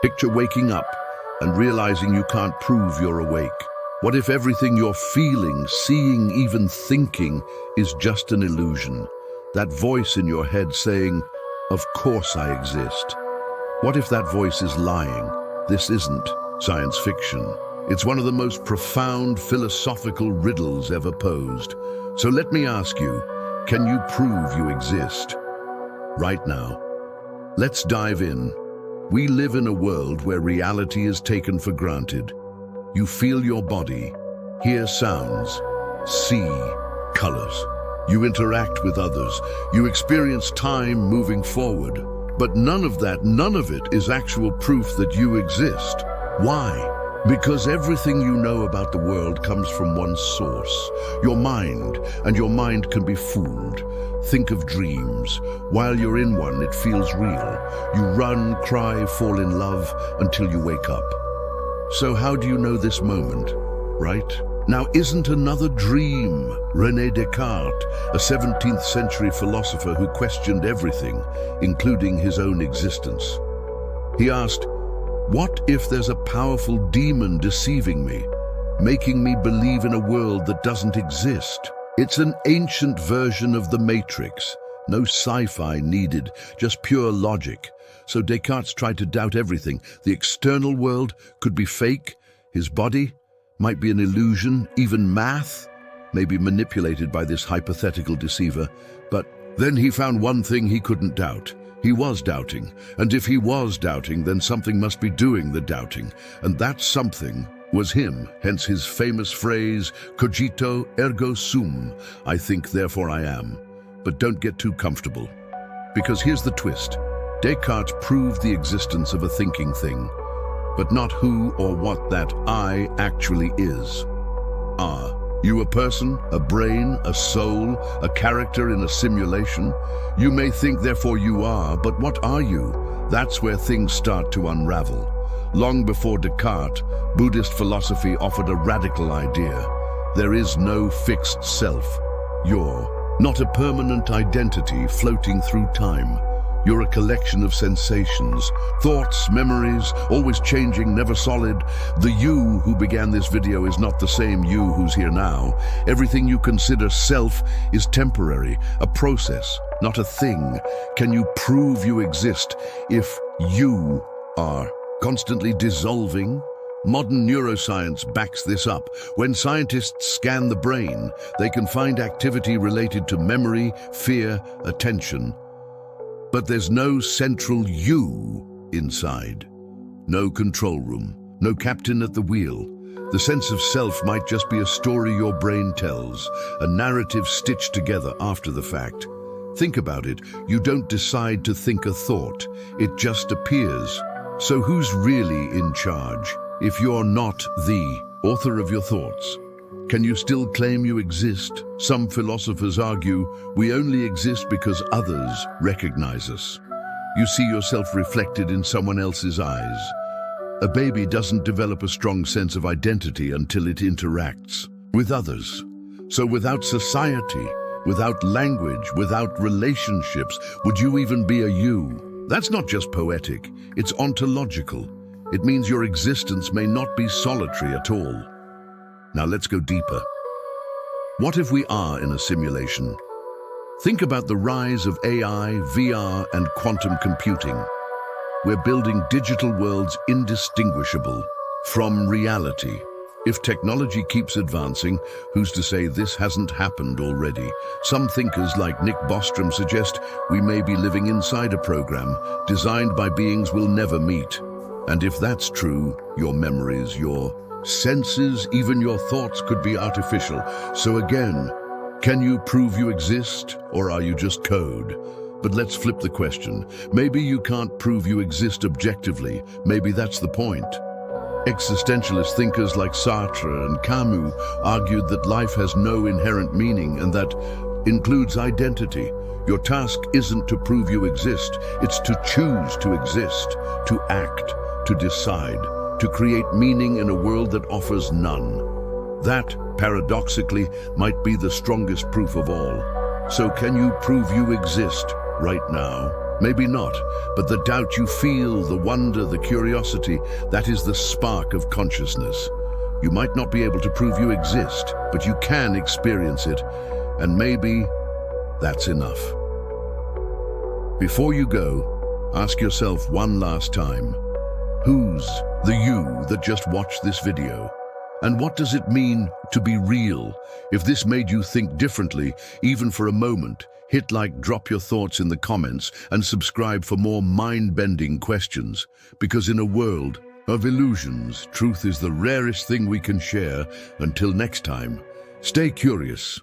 Picture waking up and realizing you can't prove you're awake. What if everything you're feeling, seeing, even thinking is just an illusion? That voice in your head saying, "Of course I exist." What if that voice is lying? This isn't science fiction. It's one of the most profound philosophical riddles ever posed. So let me ask you, can you prove you exist? Right now. Let's dive in. We live in a world where reality is taken for granted. You feel your body, hear sounds, see colors. You interact with others. You experience time moving forward. But none of it is actual proof that you exist. Why? Because everything you know about the world comes from one source, your mind, and your mind can be fooled. Think of dreams. While you're in one, it feels real. You run, cry, fall in love until you wake up. So how do you know this moment, right? Now, isn't another dream? René Descartes, a 17th century philosopher who questioned everything, including his own existence. He asked, what if there's a powerful demon deceiving me, making me believe in a world that doesn't exist? It's an ancient version of the Matrix. No sci-fi needed, just pure logic. So Descartes tried to doubt everything. The external world could be fake. His body might be an illusion. Even math may be manipulated by this hypothetical deceiver. But then he found one thing he couldn't doubt. He was doubting. And if he was doubting, then something must be doing the doubting. And that something was him, hence his famous phrase, cogito ergo sum, I think, therefore I am. But don't get too comfortable. Because here's the twist. Descartes proved the existence of a thinking thing, but not who or what that I actually is. Are you a person, a brain, a soul, a character in a simulation? You may think, therefore you are, but what are you? That's where things start to unravel. Long before Descartes, Buddhist philosophy offered a radical idea. There is no fixed self. You're not a permanent identity floating through time. You're a collection of sensations, thoughts, memories, always changing, never solid. The you who began this video is not the same you who's here now. Everything you consider self is temporary, a process, not a thing. Can you prove you exist if you are constantly dissolving? Modern neuroscience backs this up. When scientists scan the brain, they can find activity related to memory, fear, attention. But there's no central you inside. No control room, no captain at the wheel. The sense of self might just be a story your brain tells, a narrative stitched together after the fact. Think about it. You don't decide to think a thought. It just appears. So who's really in charge? If you're not the author of your thoughts, can you still claim you exist? Some philosophers argue we only exist because others recognize us. You see yourself reflected in someone else's eyes. A baby doesn't develop a strong sense of identity until it interacts with others. So without society, without language, without relationships, would you even be a you? That's not just poetic, it's ontological. It means your existence may not be solitary at all. Now let's go deeper. What if we are in a simulation? Think about the rise of AI, VR, and quantum computing. We're building digital worlds indistinguishable from reality. If technology keeps advancing, who's to say this hasn't happened already? Some thinkers like Nick Bostrom suggest we may be living inside a program designed by beings we'll never meet. And if that's true, your memories, your senses, even your thoughts could be artificial. So again, can you prove you exist, or are you just code? But let's flip the question. Maybe you can't prove you exist objectively. Maybe that's the point. Existentialist thinkers like Sartre and Camus argued that life has no inherent meaning, and that includes identity. Your task isn't to prove you exist, it's to choose to exist, to act, to decide, to create meaning in a world that offers none. That, paradoxically, might be the strongest proof of all. So can you prove you exist right now? Maybe not, but the doubt you feel, the wonder, the curiosity, that is the spark of consciousness. You might not be able to prove you exist, but you can experience it, and maybe that's enough. Before you go, ask yourself one last time, who's the you that just watched this video? And what does it mean to be real? If this made you think differently, even for a moment, hit like, drop your thoughts in the comments, and subscribe for more mind-bending questions. Because in a world of illusions, truth is the rarest thing we can share. Until next time, stay curious,